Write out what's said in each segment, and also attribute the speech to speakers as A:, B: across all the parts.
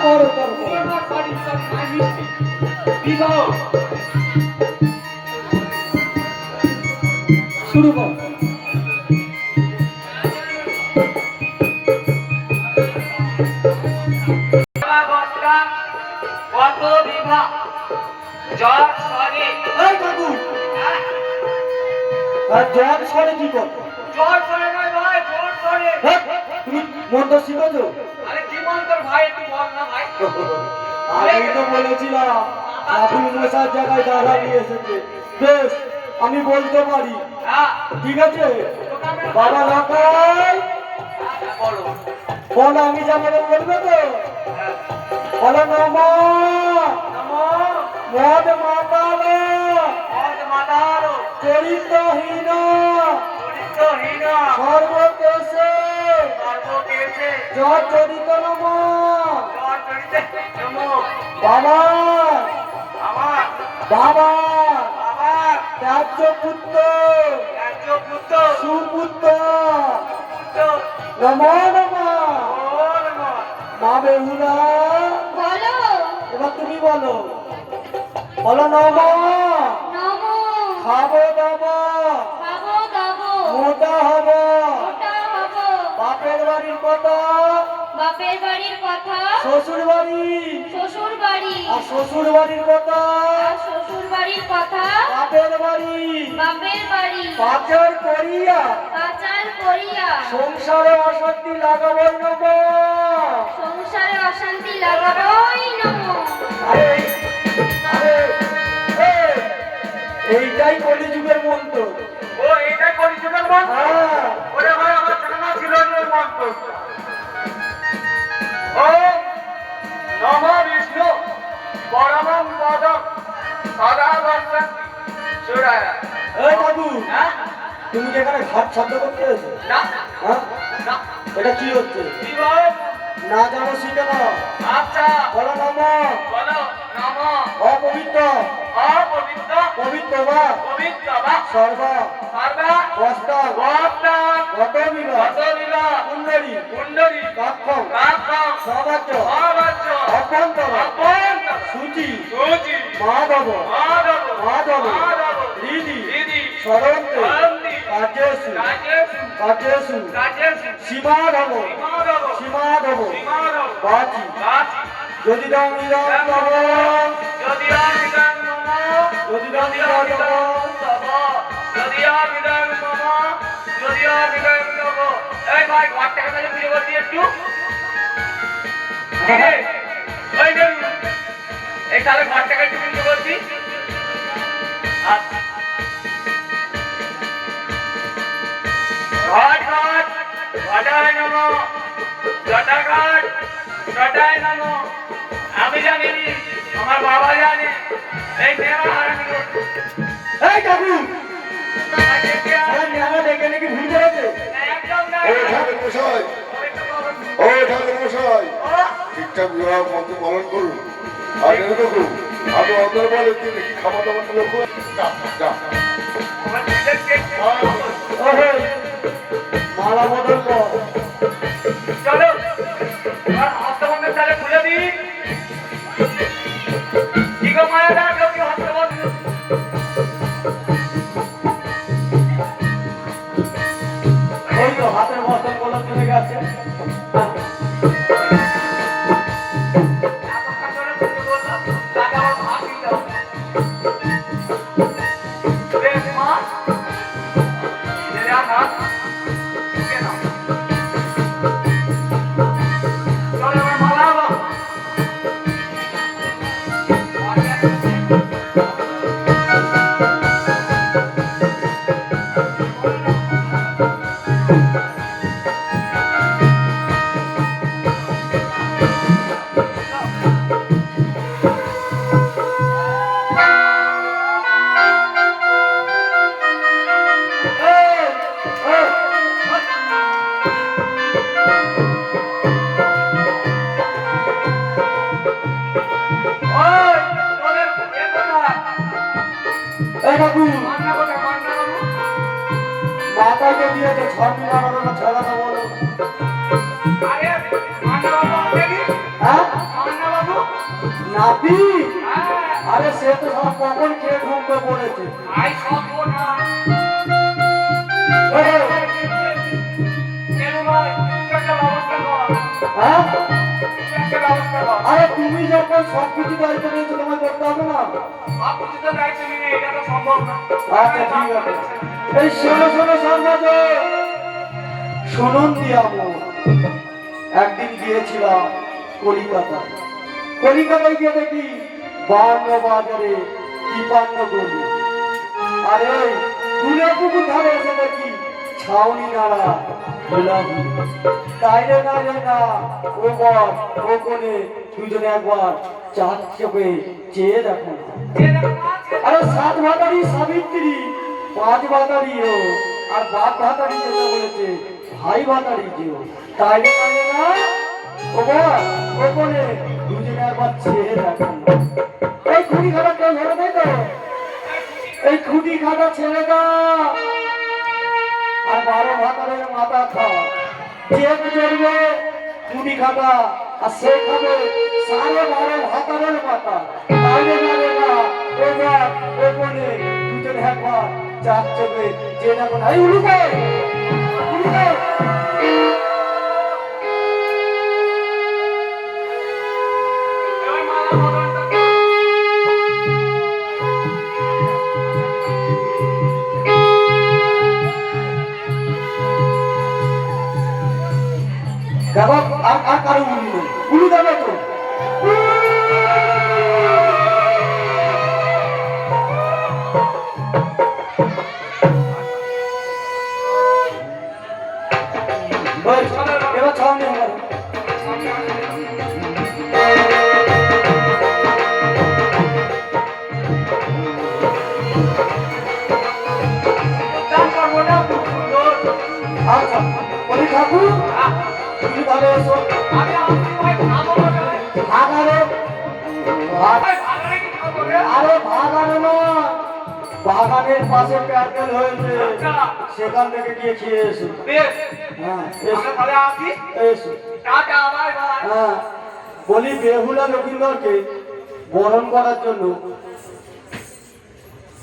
A: করো করো শুরু করো।
B: কত বিভা জ্বর সরে
A: এই কাকু আর জ্বর সরে কি করো?
B: জ্বর সরে নয় ভাই, জ্বর সরে।
A: তুমি মন্ত্র শিখেছো?
B: আরে কি মন্ত্র ভাই, একটু বল না ভাই।
A: আমি তো বলেছিলাম আপনি মশার জায়গায় দাদা নিয়ে এসেছে। বেশ, আমি বলতে পারি।
B: হ্যাঁ,
A: ঠিক আছে বাবা লকাই
B: বলো।
A: বলো, আমি যা বলবো বলবে তো? বলো নমো
B: নমো
A: মদ মাতাল
B: মদ মাতাল
A: চরিত্রহীন
B: চরিত্রহীন
A: সর্বদেশে
B: সর্বদেশে
A: জড়িত নম
B: জ্বর চরিত্রে নমো।
A: বাবা
B: আমার
A: বাবা
B: বাবা
A: ত্যায্য পুত্র
B: রাজ্য পুত্র
A: সুপুত্র
B: পুত্র
A: নম নম
B: ও নমো।
A: মা বেহুলা
C: বলো
A: এবার তুমি বলো। বলো নম
C: নমো
A: খাবো দাবো
C: খাবো দাবো
A: মোটা হব
C: ওটা হবো
A: বাপের বাড়ির কথা
C: বাপের বাড়ির কথা
A: শ্বশুর বাড়ি
C: শ্বশুর বাড়ি
A: আর শ্বশুর বাড়ির কথা
C: আর শ্বশুর বাড়ির কথা
A: বাপের বাড়ি
C: বাপের বাড়ি
A: পাচার করিয়া
C: পাচার করিয়া
A: সংসারে অশান্তি লাগাবই নব।
C: সংসারে অশান্তি লাগাবই নমো।
A: আরে আরে এই, এইটাই কলিযুগের মন্ত্র।
B: ও এটাই কলিযুগের মন্ত্র।
A: হ্যাঁ
B: ওরে ভাই, আমার জানা ছিল না এই মন্ত্র। ও নমো বিষ্ণু পরমং পদম সদা বর্ষং সুরায়।
A: এই বাবু,
B: হ্যাঁ?
A: তুমি কি এখানে ঘাট শব্দ করতে এসেছো?
B: না
A: হ্যাঁ
B: না,
A: এটা কি হচ্ছে?
B: কি বল?
A: না জানো শিখে না।
B: আচ্ছা
A: বলো নম
B: বলো। নমো
A: অপবিত্র
B: অপবিত্র
A: পবিত্র বা
B: পবিত্র বা
A: সর্ব
B: সর্বা
A: বস্তা
B: বর্তমান
A: গত বিবাহ
B: গতবিলা
A: কুণ্ডলী
B: কুণ্ডলী
A: কাক্ষম
B: কাক্ষম
A: সবাজ্য
B: অবাচ্য
A: অভ্যন্তর
B: অপন্ত
A: সূচি
B: সুচি
A: মাধব
B: মাধব
A: মাধব
B: মাধব
A: হৃদি
B: দিদি
A: সরন্তে
B: সরন্তি
A: কার্যেষু
B: রাজেশু
A: কার্যেষু
B: রাজেশু
A: সীমাধব
B: সীমাধব
A: সীমাধব
B: সীমাধব
A: বাচি
B: বাচি
A: যদি দম নিদম তব
B: যদি আবিদান মম
A: যদি দম
B: যদি
A: নিদম
B: আবিদান তব যদি আবিদান মম যদি আবিদান তব। এই ভাই, ঘরটাকে তাহলে বুঝে বলছি একটু। কিরে? ওই নে, এই তাহলে ঘরটাকে একটু বুঝে বলছি। আচ্ছা। ঘট ঘট ঘটায় নমো, জটাঘট জটায় নমো। আমি জানি, আমার বাবা জানে। এই নেওয়া হারামি লোক।
A: এই কাকু
B: আর দেখে আর
A: নেওয়া ডেকে নাকি ভুল করেছে।
B: একদম না।
D: ও ঠাকুর মশাই, ও ঠাকুর মশাই, ঠিকঠাক বিবাহ মন্ত্র পালন করুন। আর এনে দেখুন, আমি অন্তর বলে কি দেখি খাবার দাবার লক্ষ্য যা যা।
B: আমার নিজের কেক
A: ওহে মালা বদল কর।
B: চলো, এবার হস্তবন্ধের তালে খুলে দিই। কি গো মায়া দা, কেউ কি হস্তবন্ধ?
A: ওই তো হাতের বস্তা বলা চলে গেছে।
B: এতক্ষণ ধরে খুলতে বললাম, তাকে আমার ভাত দিতে হবে। বেশ মা, এদের আর হাত ঢুকে নাও। চলো, এবার মালা হলো। ওই, তোদের এ কোথায়?
A: এই কাকু
B: মান্না কোথায়? মান্না বাবু?
A: মাথাকে দিয়েছে ছড়ি লাগানো না ছড়ানো বলো।
B: আরে, মান্না বাবু আসেনি?
A: হ্যাঁ
B: মান্না
A: তুমি?
B: হ্যাঁ,
A: আরে সে তো সব কখন খেয়ে ঘুমতে পড়েছে।
B: আই সব না
A: এই,
B: কেন ভাই তুই একটা ব্যবস্থা কর,
A: হ্যাঁ?
B: তুই একটা ব্যবস্থা কর।
A: আরে তুমি যখন সবকিছু দায়িত্ব নিয়েছো তোমায় করতে হবে না?
B: সব কিছু তো দায়িত্ব নিয়ে এটা তো সম্ভব না।
A: আচ্ছা ঠিক আছে। এই শোনো শোনো সমাজ, শুনুন দিয়াবো। একদিন গিয়েছিলাম কলিকাতা। কলিকাতায় গিয়ে দেখি বান্ন বাজারে তিপান্ন গলি। আরে দুলে পুকুর ধারে এসে দেখি ছাউনি নাড়া গোলাপি। তাই রে না রে না, ও বর ও কোনে দুজনে একবার চার চোখে চেয়ে দেখো না।
B: যে দেখো না,
A: আরে সাত ভাতারি সাবিত্রী, পাঁচ ভাতারি ও, আর বাপ ভাতারি যেটা বলেছে ভাই ভাতারি যেও। তাই রে না ও বর ও কোনে দুজনে একবার চেয়ে দেখো না। এই খুঁটি খাটা কেউ ধরে দেয় তো? এই খুঁটি খাটা ছেলেটা আর 12 ভাতারের মাথা খাওয়া যে চড়বে খুঁটি খাটা, আর সে খাবে 12.5 ভাতারের মাথা। তাইলে না রে না ও বাপ ও বোনে দুজনে একবার চার চোখে যে দেখো না। এই উলুকে উলুকে
B: এবার মালা বদলটা কর।
A: দেখো আর কারো উলু নেই। উলু দেবে তো? ওই, এবার ছাউনি আমার।
B: দাম করবো না, খুব সুন্দর।
A: আচ্ছা বলি ঠাকুর তুমি তাহলে এসো।
B: আমি আসছি ভাই, খাবো না ভাই।
A: ভাগারে
B: ভাই, ভালো কি খাবো রে?
A: আরে ভাগারে নয়, বাগানের পাশে প্যান্ডেল হয়েছে,
B: আচ্ছা,
A: সেখান থেকে গিয়ে খেয়ে এসো।
B: বেশ,
A: হ্যাঁ
B: আমরা
A: এসো
B: তাহলে আসি।
A: এসো।
B: Tata, bye bye.
A: হ্যাঁ বলি বেহুলা লক্ষিন্দরকে বরণ করার জন্য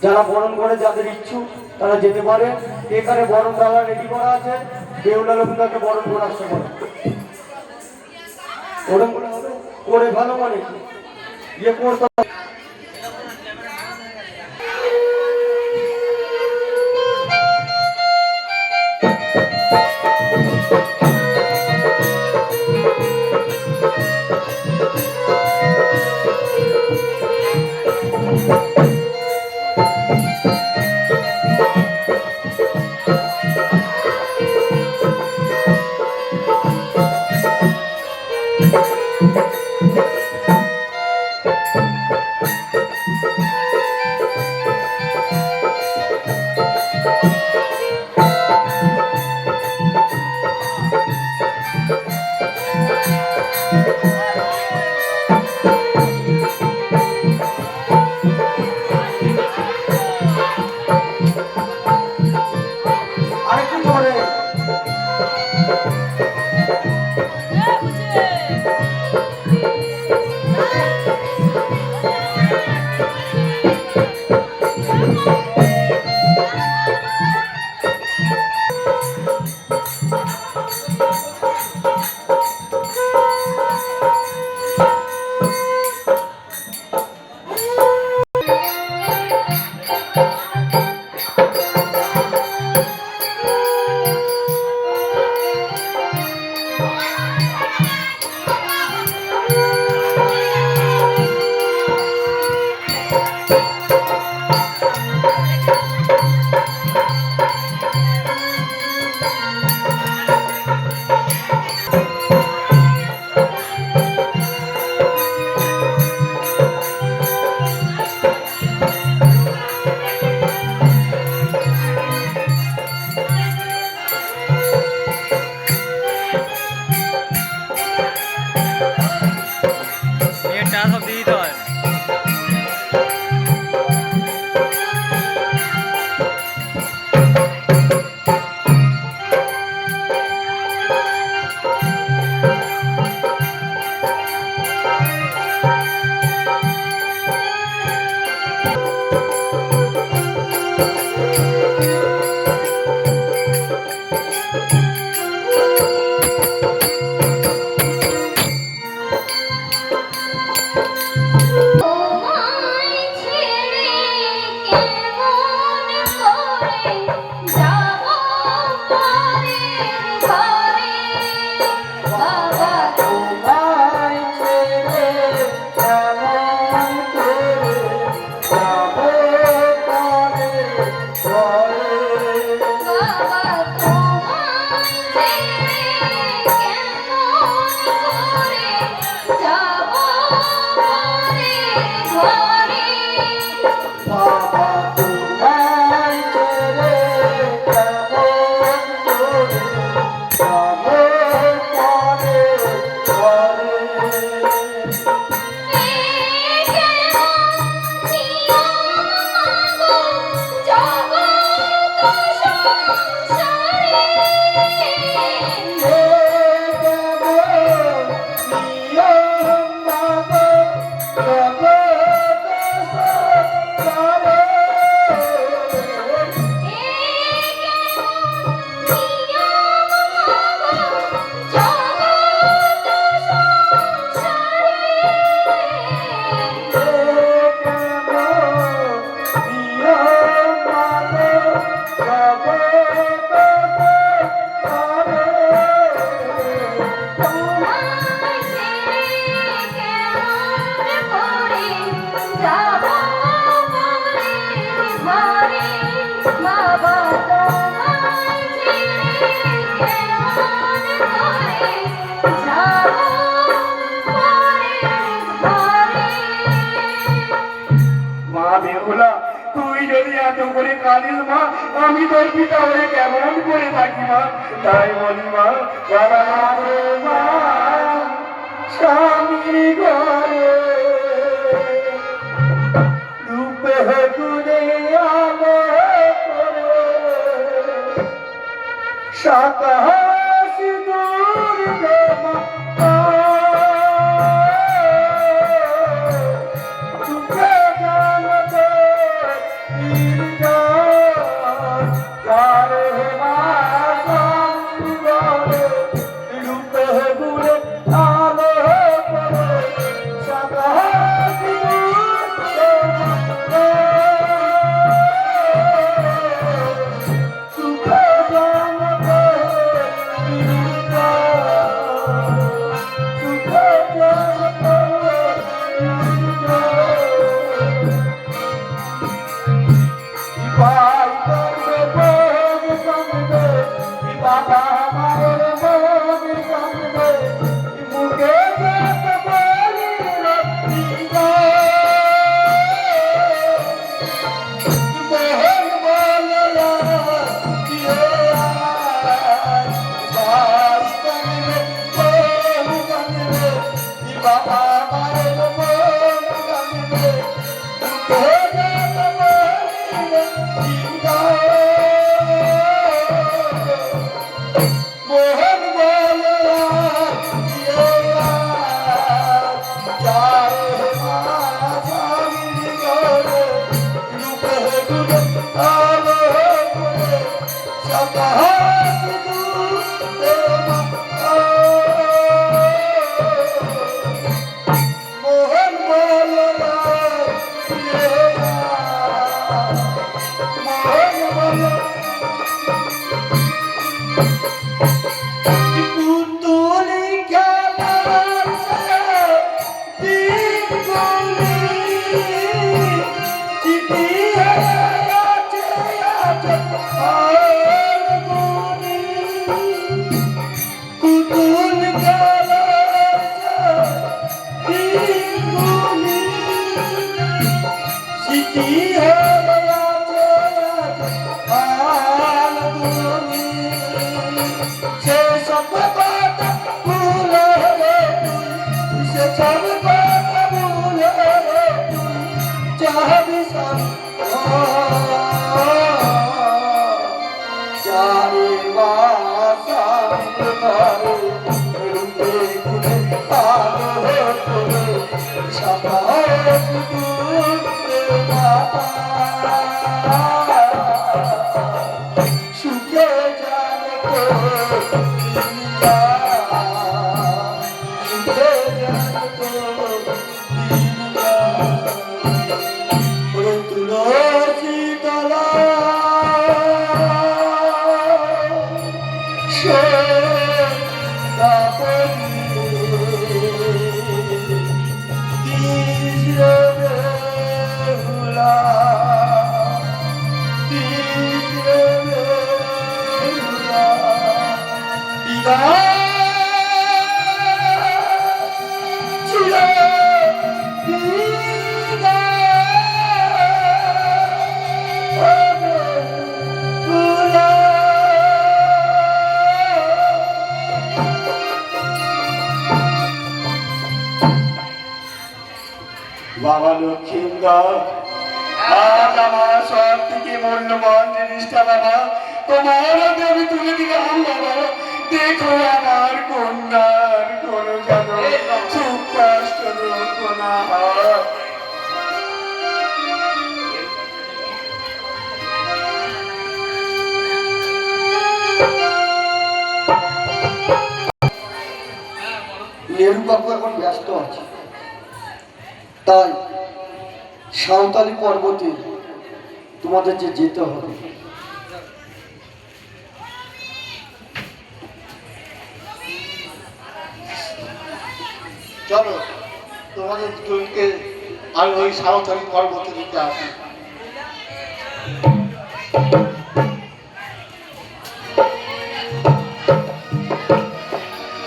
A: যারা বরণ করে যাদের ইচ্ছুক তারা যেতে পারে। এখানে বরণ ডালা রেডি করা আছে, বেহুলা লক্ষিন্দরকে বরণ করার সময় ওরম করে হবে করে ভালো মানে কি ইয়ে করতে হবে। আরেকটু জোরে।
C: তোমায় ছেড়ে কেমন করে যাব পরের ঘরে বাবা
A: তোমায় ছেড়ে কেমন করে যাব পরের ঘরে।
C: বাবা তোমায় ছেড়ে কেমন করে যাব পরের ঘরে
A: বাবা তোমায় ছেড়ে কেমন করে যাব পরের ঘরে।
C: বাবা তোমায় ছেড়ে কেমন করে যাব পরের ঘরে।
B: মা বেহুলা, তুই যদি এত করে কাঁদিস মা, আমি তোর পিতা হয়ে কেমন করে থাকি মা? তাই বলি মা, বাবা রে মা,
A: স্বামী ঘরে রূপে গুণে আলো করে সাকাশি দূর দেমা রূপে জানতে যারে মা স্বামী ঘরে রূপে গুণে আলো করে সাকাশি বাবা মায়ের মন কান্দে মুখে যেতে পারি না মোহন বললা দিয়ে আয় কান্দে বহু কান্দে বাবা মায়ের মন কান্দে মুখে যেতে পারি না মোহন বললা দিয়ে যারে মা স্বামী ঘরে রূপে গুণে আলো করে সাকাশ দূরে মা মোহন বললা দিয়ে মোহন বললা পুতুলি খেলাছে দিন গুলি চিঠি আছে আছে আর গুলি পুতুল খেলাছে দিন গুলি চিঠি আছে আছে আর গুলি সে সব কথা ভুলে রে তুই সে সব কথা ভুলে রে তুই চাবি সব চারি বাসার ঘরে রূপে গুণে আলো করে সাকাশ দূরে মাতা সুখে জানে তো বাবা লক্ষ্মীন্দর, আজ আমার সব থেকে মূল্যবান জিনিসটা বাবা তোমার হাতে আমি তুলে দিলাম বাবা। দেখো আমার কন্যার কোনো যেন সুখ কষ্ট দুঃখ না হয়। নেহরুবাবু এখন ব্যস্ত আছে, তাই সাঁওতালি পর্বতে তোমাদের যে যেতে হবে।
D: চলো তোমাদের দুজনকে আমি ওই সাঁওতালি পর্বতে দিতে আসি।